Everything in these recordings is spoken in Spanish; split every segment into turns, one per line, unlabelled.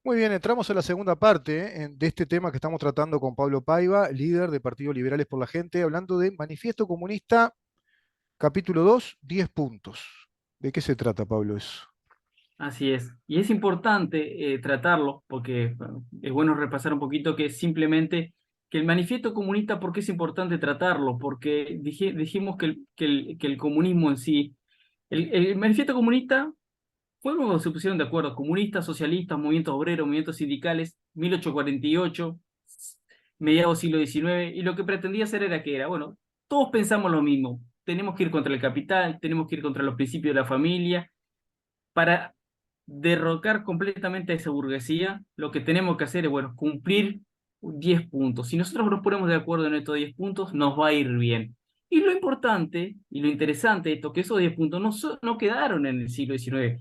Muy bien, entramos a la segunda parte de este tema que estamos tratando con Pablo Paiva, líder de Partidos Liberales por la Gente, hablando de Manifiesto Comunista, capítulo 2, 10 puntos. ¿De qué se trata, Pablo, eso?
Así es. Y es importante tratarlo porque bueno, es bueno repasar un poquito que simplemente que el manifiesto comunista, ¿por qué es importante tratarlo? Porque dijimos que el comunismo en sí, el manifiesto comunista fue cuando se pusieron de acuerdo comunistas, socialistas, movimientos obreros, movimientos sindicales, 1848, mediados siglo XIX, y lo que pretendía hacer era que era, bueno, todos pensamos lo mismo, tenemos que ir contra el capital, tenemos que ir contra los principios de la familia para derrocar completamente a esa burguesía. Lo que tenemos que hacer es, bueno, cumplir 10 puntos. Si nosotros nos ponemos de acuerdo en estos 10 puntos, nos va a ir bien. Y lo importante y lo interesante de esto, que esos 10 puntos no quedaron en el siglo XIX,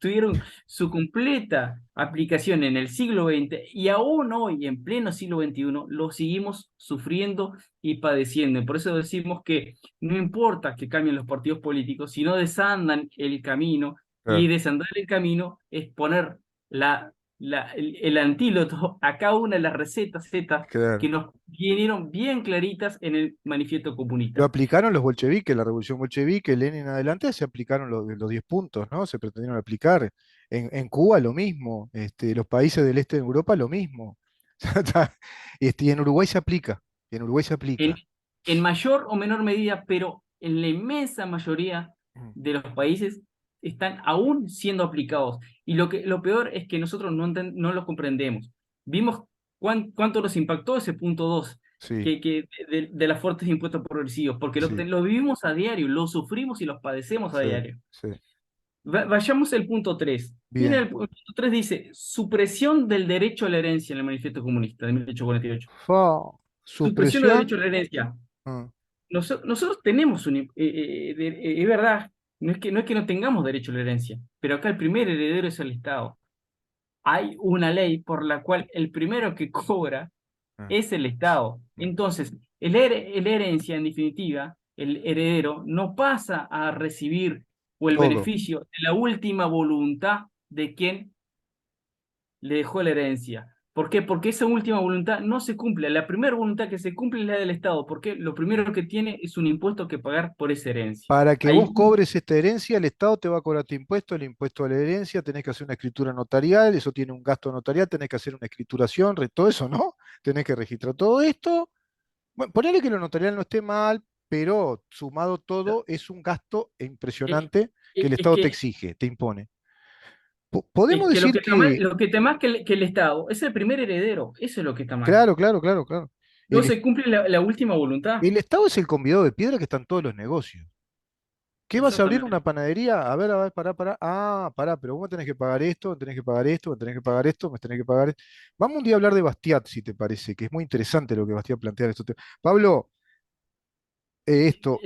tuvieron su completa aplicación en el siglo XX y aún hoy, en pleno siglo XXI, lo seguimos sufriendo y padeciendo. Y por eso decimos que no importa que cambien los partidos políticos, si no desandan el camino, y
Claro,
desandar el camino es poner el antídoto a cada una de las recetas Z que
claro.
nos vinieron bien claritas en el manifiesto
Lo
comunista.
aplicaron los bolcheviques, la revolución bolchevique, Lenin en adelante, se aplicaron los 10 puntos, ¿no? Se pretendieron aplicar. En Cuba lo mismo, los países del este de Europa lo mismo. Y en Uruguay se aplica, y en Uruguay se
En,
aplica.
en mayor o menor medida, pero en la inmensa mayoría
Mm.
de los países están aún siendo aplicados. Y lo peor es que nosotros no lo comprendemos. Vimos cuánto nos impactó ese punto 2
Sí,
de las fuertes impuestos progresivos, porque
sí,
lo vivimos a diario, lo sufrimos y los padecemos a
sí,
diario.
sí.
Vayamos al punto 3. Viene
Bien.
el punto 3, dice, supresión del derecho a la herencia en el Manifiesto Comunista de 1848.
Fa,
Supresión del derecho
supresión.
a la herencia.
Ah,
Nosotros tenemos es verdad, no es que no tengamos derecho a la herencia, pero acá el primer heredero es el Estado. Hay una ley por la cual el primero que cobra
ah,
es el Estado.
ah.
Entonces, la herencia, en definitiva, el heredero no pasa a recibir o el
Todo.
beneficio de la última voluntad de quien le dejó la herencia. ¿Por qué? Porque esa última voluntad no se cumple. La primera voluntad que se cumple es la del Estado, porque lo primero que tiene es un impuesto que pagar por esa herencia.
Para que vos
Ahí,
cobres esta herencia, el Estado te va a cobrar tu impuesto, el impuesto a la herencia, tenés que hacer una escritura notarial, eso tiene un gasto notarial, tenés que hacer una escrituración, todo eso, ¿no? Tenés que registrar todo esto. Bueno, ponele que lo notarial no esté mal, pero sumado todo es un gasto
es,
impresionante que
es-
el
es
Estado te
que,
exige, te impone. Podemos
es que lo
decir
que está mal,
que,
lo que está más que el Estado es el primer heredero. Eso es lo que está mal.
claro, claro, claro, claro.
No
El,
se cumple la última voluntad.
el Estado es el convidado de piedra que están todos los negocios. ¿Qué vas a abrir una
Exactamente.
panadería? A ver, pará, pará. Ah, pará, pero vos me tenés que pagar esto, me tenés que pagar esto, me tenés que pagar esto, me tenés que pagar esto. Vamos un día a hablar de Bastiat, si te parece, que es muy interesante lo que Bastiat plantea en esto. Pablo,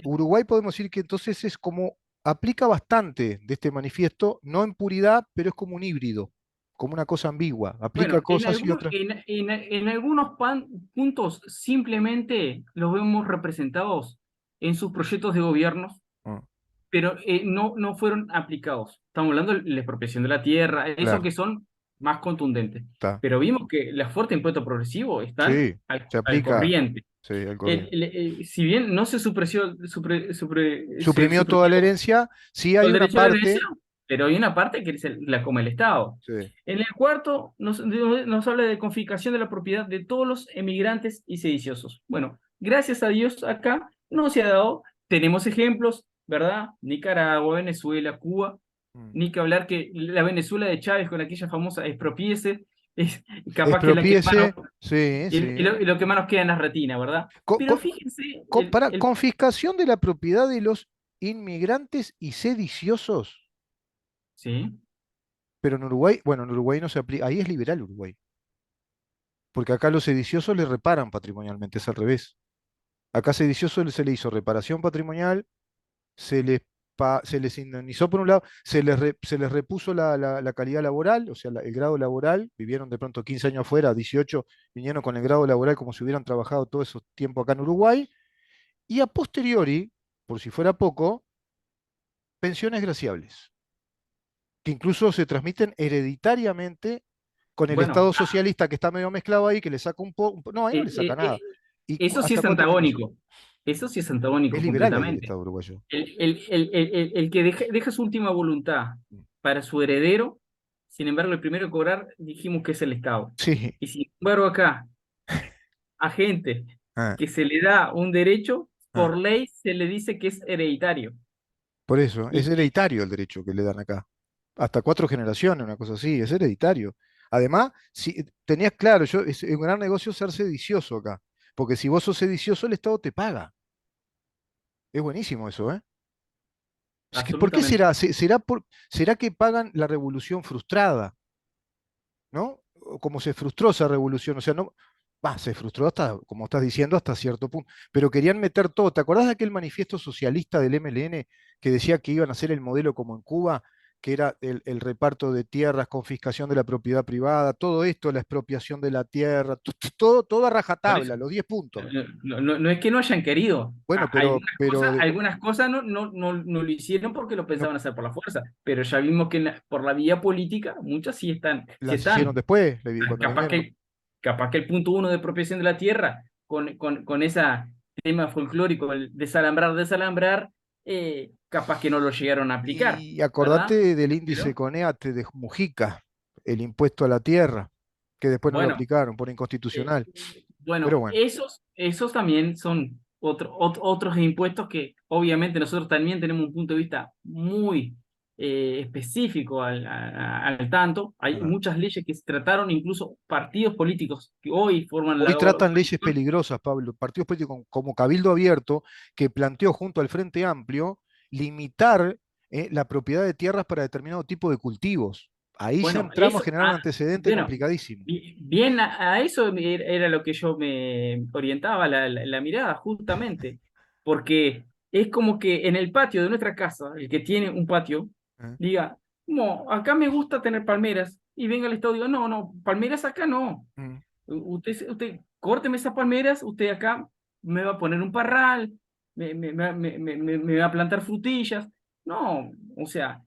Uruguay podemos decir que entonces es como, aplica bastante de este manifiesto, no en puridad, pero es como un híbrido, como una cosa ambigua, aplica
Bueno,
cosas y otras.
en algunos puntos simplemente los vemos representados en sus proyectos de gobiernos,
Ah,
pero no fueron aplicados. Estamos hablando de la expropiación de la tierra, esos
claro,
que son más contundentes.
está.
Pero vimos que las fuertes impuestos progresivos están
Sí, se
al
aplica,
corriente.
sí, al corriente.
Si bien no se
Suprimió toda
suprimió
la herencia, sí
todo
hay
el
una
derecho a la herencia,
parte,
pero hay una parte que la come el Estado.
sí,
En el cuarto nos habla de confiscación de la propiedad de todos los emigrantes y sediciosos. Bueno, gracias a Dios acá no se ha dado, tenemos ejemplos, ¿verdad? Nicaragua, Venezuela, Cuba,
mm,
ni que hablar que la Venezuela de Chávez con aquella famosa expropiese, es capaz que es la que más
expropiese, sí, sí.
y lo que más nos queda en la retina, ¿verdad?
Co-
Pero
co-
fíjense,
para confiscación de la propiedad de los inmigrantes y sediciosos.
sí,
Pero en Uruguay, bueno, en Uruguay no se aplica, ahí es liberal Uruguay, porque acá los sediciosos le reparan patrimonialmente, es al revés. Acá sediciosos se le hizo reparación patrimonial, se les indemnizó por un lado, se les repuso la calidad laboral, o sea, el grado laboral, vivieron de pronto 15 años afuera, 18 vinieron con el grado laboral como si hubieran trabajado todo ese tiempo acá en Uruguay, y a posteriori, por si fuera poco, pensiones graciables, que incluso se transmiten hereditariamente con el
Bueno,
Estado socialista que está medio mezclado ahí, que le saca un poco, no, ahí no
eh,
le saca
eh,
nada.
eh,
¿Y
eso sí
hasta
es
cuánto negocio?
antagónico. Eso sí es
Es
antagónico
liberal ahí el
completamente.
Estado uruguayo.
El que deja su última voluntad para su heredero, sin embargo, el primero en cobrar dijimos que es el Estado.
Sí.
Y sin embargo, acá, a gente
Ah,
que se le da un derecho,
ah.
por ley se le dice que es hereditario.
Por eso, es
Y
hereditario el derecho que le dan acá. Hasta 4 generaciones, una cosa así, es hereditario. Además, si tenías claro, es un gran negocio ser sedicioso acá. Porque si vos sos sedicioso, el Estado te paga. Es buenísimo eso, ¿eh? Es que, ¿por qué
absolutamente.
será? ¿Será que pagan la revolución frustrada? ¿No? O como se frustró esa revolución, o sea, no, se frustró hasta, como estás diciendo, hasta cierto punto, pero querían meter todo. ¿Te acordás de aquel manifiesto socialista del MLN que decía que iban a hacer el modelo como en Cuba, que era el reparto de tierras, confiscación de la propiedad privada, todo esto, la expropiación de la tierra, todo a
Por eso,
rajatabla, los 10 puntos?
no es que no hayan querido.
Bueno,
Algunas cosas no lo hicieron porque lo
no,
pensaban hacer por la fuerza, pero ya vimos que por la vía política muchas sí están, sí
las hicieron
están.
después, cuando le
Capaz
vinieron.
que, capaz que el punto uno de apropiación de la tierra, con ese tema folclórico, el desalambrar, capaz que no lo llegaron a aplicar,
Y
¿verdad?
acordate del índice
Pero
CONEATE de Mujica, el impuesto a la tierra, que después no lo
bueno,
aplicaron por
eh,
inconstitucional. Pero
bueno,
bueno,
esos también son otros impuestos que obviamente nosotros también tenemos un punto de vista muy específico al tanto. Hay
ah,
muchas leyes que se trataron, incluso partidos políticos que hoy forman
hoy
la
tratan leyes
oposición.
peligrosas, Pablo, partidos políticos como Cabildo Abierto, que planteó junto al Frente Amplio limitar la propiedad de tierras para determinado tipo de cultivos. Ahí ya
Bueno,
entramos a
eso,
generar un antecedente
bueno,
complicadísimo.
bien a eso era lo que yo me orientaba la mirada, justamente, porque es como que en el patio de nuestra casa, el que tiene un patio,
¿Eh?
diga, no, acá me gusta tener palmeras, y venga el Estado y diga, no, no, palmeras acá no.
Mm,
Usted, córteme esas palmeras, usted acá me va a poner un parral, me va a plantar frutillas. No, o sea,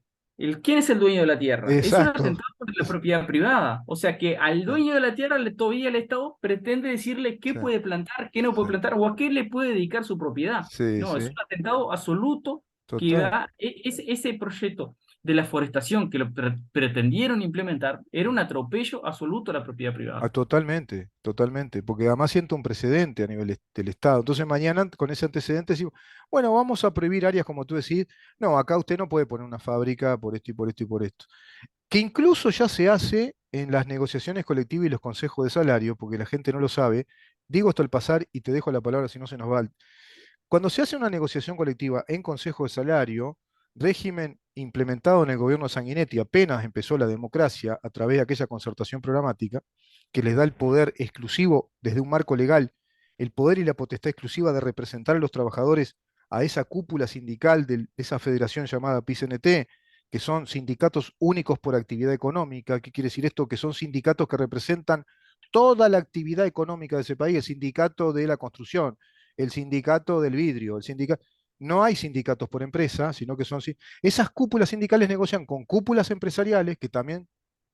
¿quién es el dueño de la tierra? Es un
exacto.
atentado contra la propiedad privada. O sea que al
Sí,
dueño de la tierra todavía el Estado pretende decirle qué
sí,
puede plantar, qué no
sí,
puede plantar o a qué le puede dedicar su propiedad.
sí,
No, es
sí,
un atentado absoluto que
total.
da ese proyecto de la forestación que lo pretendieron implementar era un atropello absoluto a la propiedad
Ah,
privada.
totalmente, totalmente, porque además siento un precedente a nivel del Estado. Entonces mañana con ese antecedente decimos, bueno, vamos a prohibir áreas como tú decís, no, acá usted no puede poner una fábrica por esto y por esto y por esto. Que incluso ya se hace en las negociaciones colectivas y los consejos de salario, porque la gente no lo sabe. Digo esto al pasar y te dejo la palabra si no se nos va. Cuando se hace una negociación colectiva en consejo de salario, régimen implementado en el gobierno de Sanguinetti, apenas empezó la democracia a través de aquella concertación programática, que les da el poder exclusivo desde un marco legal, el poder y la potestad exclusiva de representar a los trabajadores a esa cúpula sindical de esa federación llamada PICNT, que son sindicatos únicos por actividad económica. ¿Qué quiere decir esto? Que son sindicatos que representan toda la actividad económica de ese país, el sindicato de la construcción, el sindicato del vidrio, el sindicato. No hay sindicatos por empresa, sino que son. Esas cúpulas sindicales negocian con cúpulas empresariales que también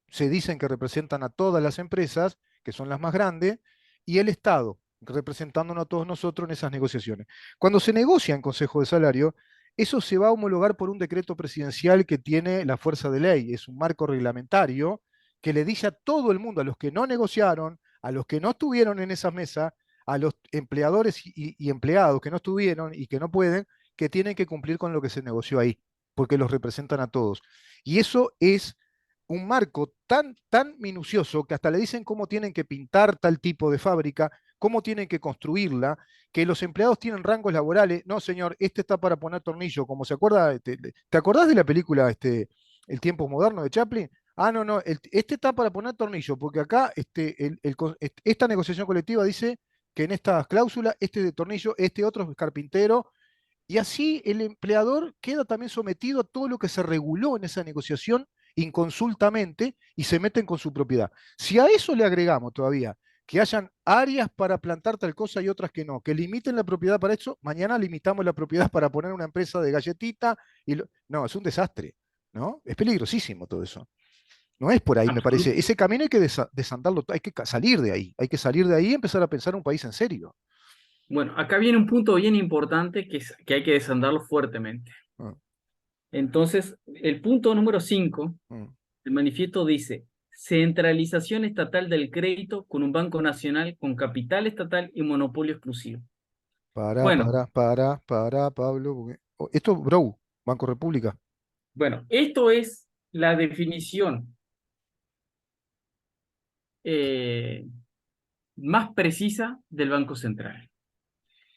se dicen que representan a todas las empresas, que son las más grandes, y el Estado, representándonos a todos nosotros en esas negociaciones. Cuando se negocia en Consejo de Salario, eso se va a homologar por un decreto presidencial que tiene la fuerza de ley, es un marco reglamentario que le dice a todo el mundo, a los que no negociaron, a los que no estuvieron en esa mesa, a los empleadores y empleados que no estuvieron y que no pueden, que tienen que cumplir con lo que se negoció ahí, porque los representan a todos. Y eso es un marco tan minucioso que hasta le dicen cómo tienen que pintar tal tipo de fábrica, cómo tienen que construirla, que los empleados tienen rangos laborales. No, señor, este está para poner tornillo, como se acuerda, ¿te acordás de la película El tiempo moderno de Chaplin? Ah, no, no, este está para poner tornillo, porque acá esta negociación colectiva dice que en estas cláusulas, este de tornillo, este otro es carpintero, y así el empleador queda también sometido a todo lo que se reguló en esa negociación inconsultamente y se meten con su propiedad. Si a eso le agregamos todavía que hayan áreas para plantar tal cosa y otras que no, que limiten la propiedad para eso, mañana limitamos la propiedad para poner una empresa de galletita. No, es un desastre, ¿no? Es peligrosísimo todo eso. No es por ahí, me parece.
Absoluto.
Ese camino hay que desandarlo, hay que salir de ahí. Hay que salir de ahí y empezar a pensar un país en serio.
Bueno, acá viene un punto bien importante que hay que desandarlo fuertemente.
Mm,
Entonces, el punto número 5
mm.
el manifiesto dice, centralización estatal del crédito con un banco nacional con capital estatal y monopolio exclusivo. Bueno,
Pablo. Esto, Bro, Banco República.
bueno, esto es la definición eh, más precisa del Banco Central.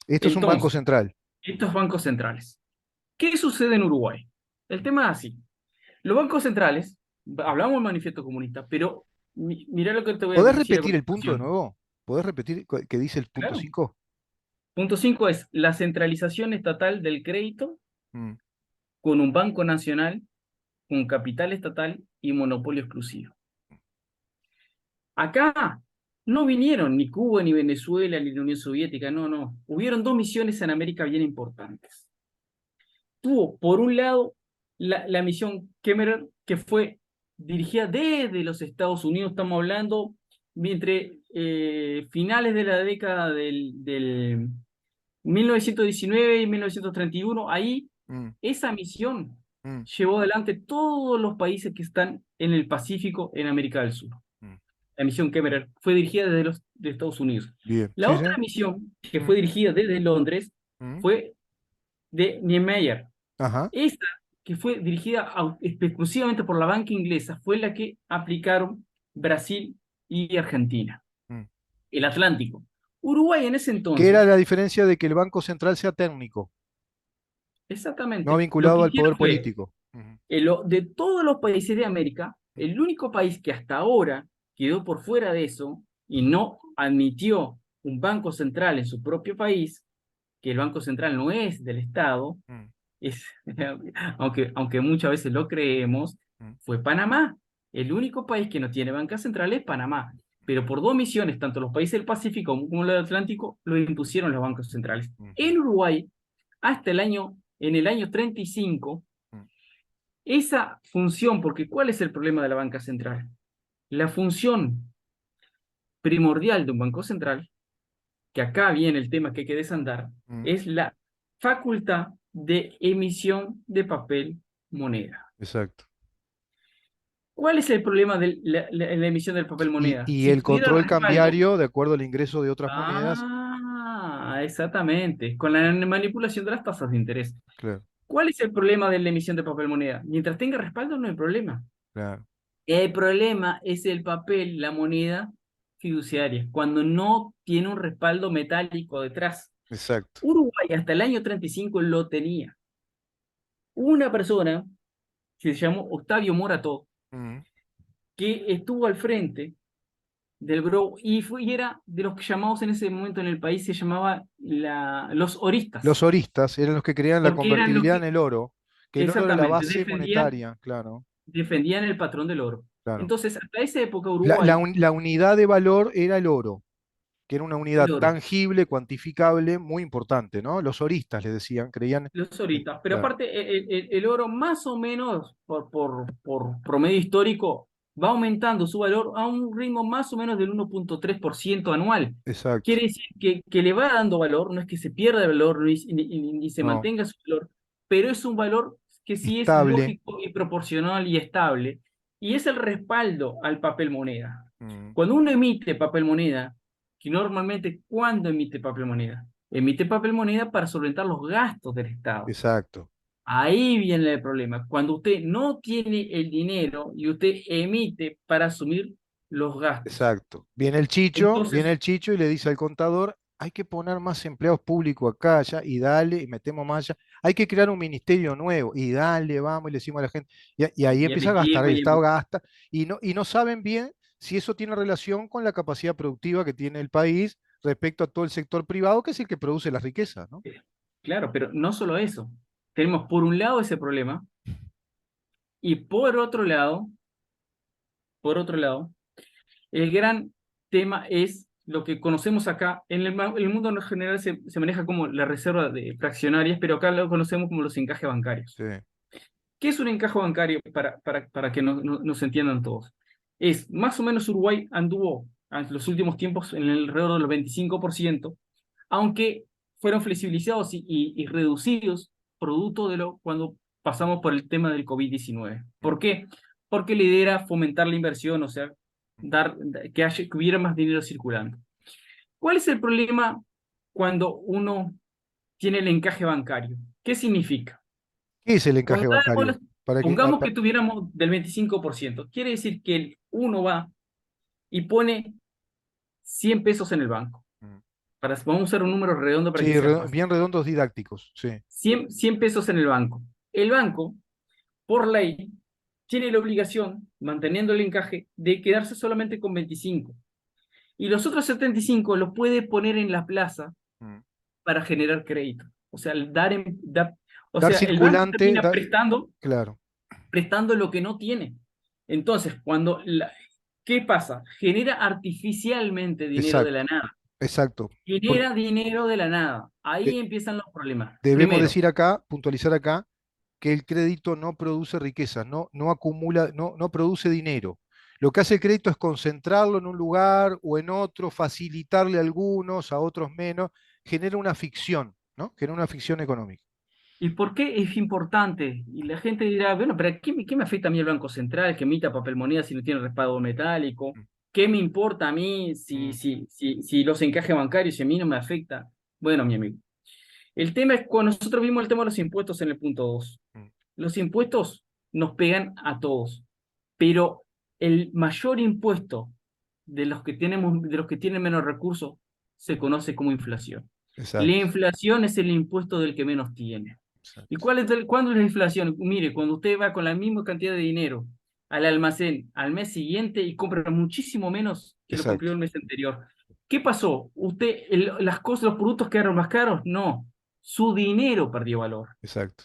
Esto es un banco
Entonces,
central.
estos bancos centrales. ¿Qué sucede en Uruguay? El tema es así. Los bancos centrales, hablamos del manifiesto comunista, pero mira lo que te voy a
¿Podés
decir a
repetir el punto de
continuación.
nuevo? ¿Podés repetir qué dice el punto
Claro.
5?
Punto 5 es la centralización estatal del crédito con un banco nacional con capital estatal y monopolio exclusivo. Acá no vinieron ni Cuba, ni Venezuela, ni la Unión Soviética, no, no. Hubieron dos misiones en América bien importantes. Tuvo, por un lado, la misión Kemmerer, que fue dirigida desde los Estados Unidos, estamos hablando, entre finales de la década del 1919 y 1931, ahí
Mm,
esa misión
mm,
llevó adelante todos los países que están en el Pacífico, en América del Sur.
mm.
La misión Kemmerer fue dirigida desde los de Estados Unidos.
Bien.
La
Sí, sí.
otra misión, que
Mm,
fue dirigida desde Londres,
mm.
fue de Niemeyer.
Ajá.
Esta, que fue dirigida exclusivamente por la banca inglesa, fue la que aplicaron Brasil y Argentina.
Mm.
El Atlántico. Uruguay en ese
¿Qué era
entonces,
la diferencia de que el Banco Central sea técnico, no
exactamente, lo
vinculado
que
al
hicieron
poder
fue,
político? Ujú.
de todos los países de América, el único país que hasta ahora quedó por fuera de eso y no admitió un banco central en su propio país, que el banco central no es del Estado,
Mm,
es, aunque muchas veces lo creemos,
mm,
fue Panamá. El único país que no tiene banca central es Panamá. Pero por dos misiones, tanto los países del Pacífico como los del Atlántico, lo impusieron los bancos centrales.
ujú,
En Uruguay, en el año 35,
mm.
esa función, porque ¿cuál es el problema de la banca central? La función primordial de un banco central, que acá viene el tema que hay que desandar,
Mm.
es la facultad de emisión de papel moneda.
Exacto.
¿Cuál es el problema de la emisión del papel moneda?
Y
Si
el
tuviera
control
respaldo,
cambiario de acuerdo al ingreso de otras monedas.
exactamente, con la manipulación de las tasas de interés.
Claro,
¿Cuál es el problema de la emisión de papel moneda? Mientras tenga respaldo, no hay problema.
claro.
El problema es el papel, la moneda fiduciaria, cuando no tiene un respaldo metálico detrás.
Exacto.
Uruguay hasta el año 35 lo tenía. Una persona que se llamó Octavio Morató,
Mm.
que estuvo al frente del Bro y era de los que llamados en ese momento en el país se llamaba los
Los
oristas,
oristas eran los que creían la
porque eran los
convertibilidad en
que
el oro, que el oro era la
exactamente
base monetaria, claro,
defendían el patrón del oro.
claro.
Entonces, hasta esa época
La
Uruguay,
la unidad de valor era el oro, que era una
el
unidad
oro,
tangible, cuantificable, muy importante, ¿no? Los oristas les decían, creían
los
en,
oristas, pero
claro,
aparte el oro más o menos por promedio histórico va aumentando su valor a un ritmo más o menos del 1,3% anual.
exacto.
Quiere decir que le va dando valor, no es que se pierda el valor ni se
No,
mantenga su valor, pero es un valor que sí es
estable.
lógico y proporcional y estable, y es el respaldo al papel moneda.
Mm,
Cuando uno emite papel moneda, que normalmente, ¿cuándo emite papel moneda? Emite papel moneda para solventar los gastos del Estado.
exacto,
Ahí viene el problema. Cuando usted no tiene el dinero y usted emite para asumir los gastos.
exacto. Viene
Entonces,
el Chicho y le dice al contador, hay que poner más empleados públicos acá, allá, y dale, y metemos más allá. Hay que crear un ministerio nuevo, y dale, vamos, y le decimos a la gente. Y ahí
y
empieza a gastar,
emitimos,
el
y
Estado
emitimos.
gasta, y no saben bien si eso tiene relación con la capacidad productiva que tiene el país respecto a todo el sector privado, que es el que produce la riqueza, ¿no?
Claro, pero no solo eso. Tenemos por un lado ese problema y por otro lado, el gran tema es lo que conocemos acá. En el mundo en general se maneja como la reserva de fraccionarias, pero acá lo conocemos como los encajes bancarios.
Sí.
¿Qué es un encaje bancario para que nos entiendan todos? Es más o menos Uruguay anduvo en los últimos tiempos en el alrededor de los 25%, aunque fueron flexibilizados y reducidos producto de lo cuando pasamos por el tema del COVID-19.
mm,
¿Por qué? Porque la idea era fomentar la inversión, o sea, que hubiera más dinero circulando. ¿Cuál es el problema cuando uno tiene el encaje bancario? ¿Qué significa?
¿Qué es el encaje
Cuando
bancario? Para que,
pongamos que tuviéramos del 25%, quiere decir que uno va y pone 100 pesos en el banco.
mm.
Vamos a usar un número redondo para que
Sí,
sea fácil.
bien redondos didácticos, sí,
100 pesos en el banco. El banco, por ley, tiene la obligación, manteniendo el encaje, de quedarse solamente con 25. Y los otros 75 los puede poner en la plaza
mm.
para generar crédito. O sea, o
Dar
sea, el banco
circulante,
termina
claro,
prestando lo que no tiene. Entonces, ¿qué pasa? Genera artificialmente dinero de
exacto,
la nada.
exacto. Porque
Genera dinero de la nada. Ahí
de-
empiezan los problemas.
debemos
Primero,
decir acá, puntualizar acá, que el crédito no produce riqueza, no acumula, no produce dinero. Lo que hace el crédito es concentrarlo en un lugar o en otro, facilitarle a algunos, a otros menos, genera una ficción, ¿no? Genera una ficción económica.
¿y por qué es importante? Y la gente dirá, bueno, pero ¿qué me afecta a mí el Banco Central que emita papel moneda si no tiene respaldo metálico?
Mm,
¿Qué me importa a mí
mm,
si los encajes bancarios y a mí no me afecta? Bueno, mi amigo. El tema es cuando nosotros vimos el tema de los impuestos en el punto 2.
mm.
Los impuestos nos pegan a todos, pero el mayor impuesto de los que tienen menos recursos se conoce como inflación. La
Exacto,
inflación es el impuesto del que menos tiene. ¿Y
exacto,
cuándo es la inflación? Mire, cuando usted va con la misma cantidad de dinero al almacén al mes siguiente y compra muchísimo menos que lo compró
exacto,
el mes anterior. ¿Qué pasó? Las cosas, los productos quedaron más caros? No, su dinero perdió valor.
exacto,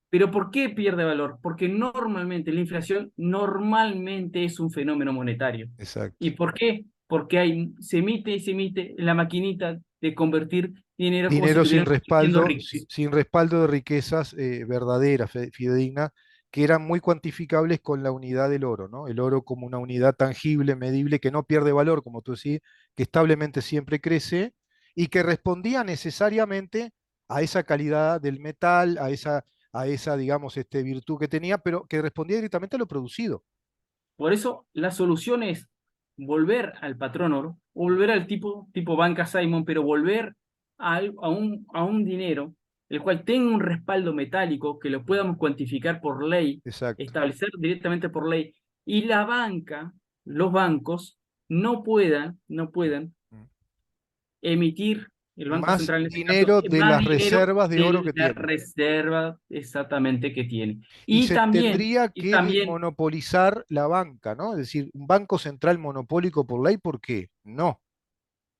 ¿Pero por qué pierde valor? Porque normalmente la inflación normalmente es un fenómeno monetario.
exacto.
¿Y por qué? Porque se emite y se emite la maquinita de convertir dinero como si
Dinero sin
estuvieran siendo
respaldo,
ricos.
sin respaldo de riquezas verdaderas, fidedignas, que eran muy cuantificables con la unidad del oro, ¿no? El oro como una unidad tangible, medible, que no pierde valor, como tú decís, que establemente siempre crece y que respondía necesariamente a esa calidad del metal, a esa, digamos, virtud que tenía, pero que respondía directamente a lo producido.
Por eso la solución es volver al patrón oro, o volver al tipo banca Simon, pero volver a un dinero el cual tenga un respaldo metálico que lo podamos cuantificar por ley,
Exacto.
establecer directamente por ley, y la banca, los bancos, no puedan emitir, el Banco
Más
Central en este caso,
dinero de
más
las
dinero
reservas de oro
de
que
la
tiene.
reserva exactamente que tiene.
Y
Y
se
también,
tendría
y
que
también
desmonopolizar la banca, ¿no? Es decir, un banco central monopólico por ley, ¿por qué? No.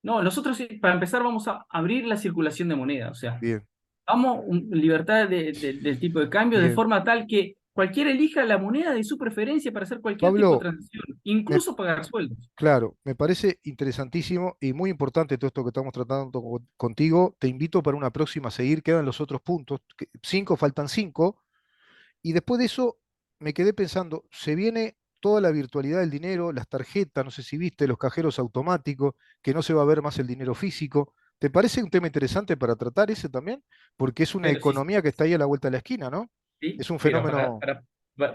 No, nosotros para empezar vamos a abrir la circulación de moneda, o sea,
Bien,
libertad del tipo de cambio de
bien.
forma tal que cualquiera elija la moneda de su preferencia para hacer cualquier tipo de
Pablo,
transacción,
me-
incluso pagar sueldos.
claro, me parece interesantísimo y muy importante todo esto que estamos tratando contigo. Te invito para una próxima a seguir, quedan los otros puntos. Cinco, faltan cinco. Y después de eso me quedé pensando, se viene toda la virtualidad del dinero, las tarjetas, no sé si viste, los cajeros automáticos, que no se va a ver más el dinero físico. ¿Te parece un tema interesante para tratar ese también? Porque es una
Pero sí,
economía que está ahí a la vuelta de la esquina, ¿no?
sí,
Es un
pero
fenómeno.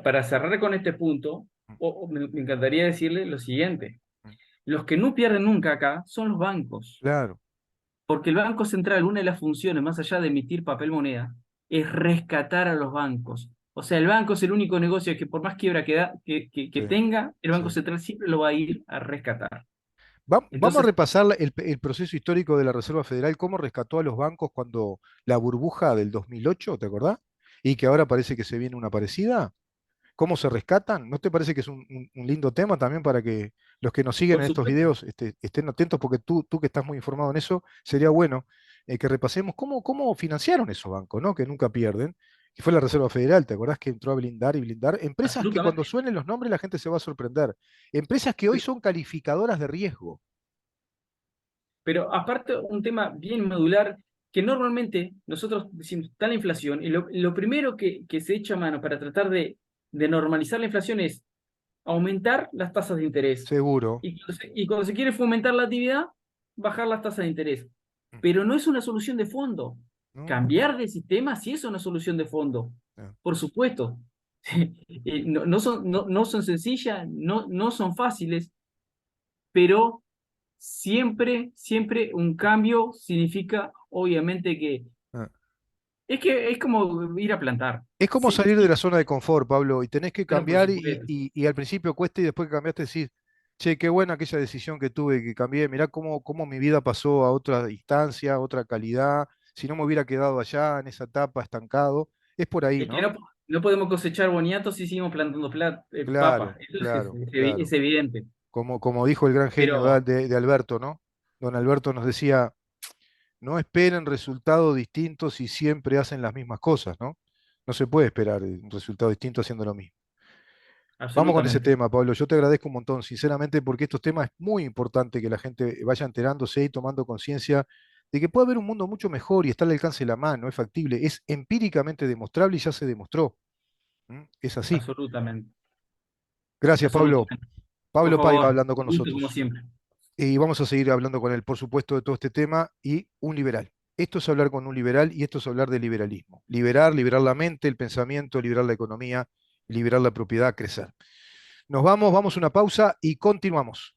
para cerrar con este punto, me encantaría decirle lo siguiente.
Mm,
Los que no pierden nunca acá son los bancos.
claro,
Porque el Banco Central, una de las funciones, más allá de emitir papel moneda, es rescatar a los bancos. O sea, el banco es el único negocio que por más quiebra que
sí,
tenga, el
sí.
Banco Central siempre lo va a ir a rescatar.
Vamos a
Entonces,
repasar el proceso histórico de la Reserva Federal, cómo rescató a los bancos cuando la burbuja del 2008, ¿te acordás? Y que ahora parece que se viene una parecida. ¿Cómo se rescatan? ¿No te parece que es un lindo tema también para que los que nos siguen
por
en estos
supuesto,
videos estén atentos? Porque tú que estás muy informado en eso, sería bueno que repasemos cómo financiaron esos bancos, ¿no? Que nunca pierden. Que fue la Reserva Federal, ¿te acordás que entró a blindar y blindar? Empresas que cuando
absolutamente.
suenen los nombres la gente se va a sorprender. Empresas que hoy son calificadoras de riesgo.
Pero aparte, un tema bien medular, que normalmente nosotros decimos, está la inflación, y lo primero que se echa a mano para tratar de normalizar la inflación es aumentar las tasas de interés.
Seguro.
Y cuando se quiere fomentar la actividad, bajar las tasas de interés.
Mm,
Pero no es una solución de fondo.
¿no?
Cambiar de sistema sí es una solución de fondo,
No.
por supuesto. No son sencillas, no son fáciles, pero siempre un cambio significa, obviamente,
Ah.
que es como ir a plantar.
Es como
Sí,
salir de
sí,
la zona de confort, Pablo, y tenés que
pero por
cambiar
supuesto,
y al principio cuesta y después que cambiaste decís, che, qué buena aquella decisión que tuve, que cambié, mirá cómo mi vida pasó a otra instancia, a otra calidad, si no me hubiera quedado allá en esa etapa estancado, es por ahí,
es que
¿no?
no podemos cosechar boniatos si seguimos plantando papas.
Claro,
Eso
claro,
es
claro.
evidente.
Como dijo el gran genio
Pero
de Alberto, ¿no? Don Alberto nos decía, no esperen resultados distintos y siempre hacen las mismas cosas, ¿no? No se puede esperar un resultado distinto haciendo lo mismo. Vamos con ese
absolutamente,
tema, Pablo. Yo te agradezco un montón, sinceramente, porque estos temas es muy importante que la gente vaya enterándose y tomando conciencia de que puede haber un mundo mucho mejor y está al alcance de la mano, es factible, es empíricamente demostrable y ya se demostró. ¿Mm? Es así.
absolutamente,
Gracias, Pablo.
absolutamente. Por
Pablo Paiva
favor,
hablando con
un gusto como
nosotros.
siempre.
Y vamos a seguir hablando con él, por supuesto, de todo este tema y un liberal. Esto es hablar con un liberal y esto es hablar de liberalismo. Liberar la mente, el pensamiento, liberar la economía, liberar la propiedad, crecer. Nos vamos, vamos a una pausa y continuamos.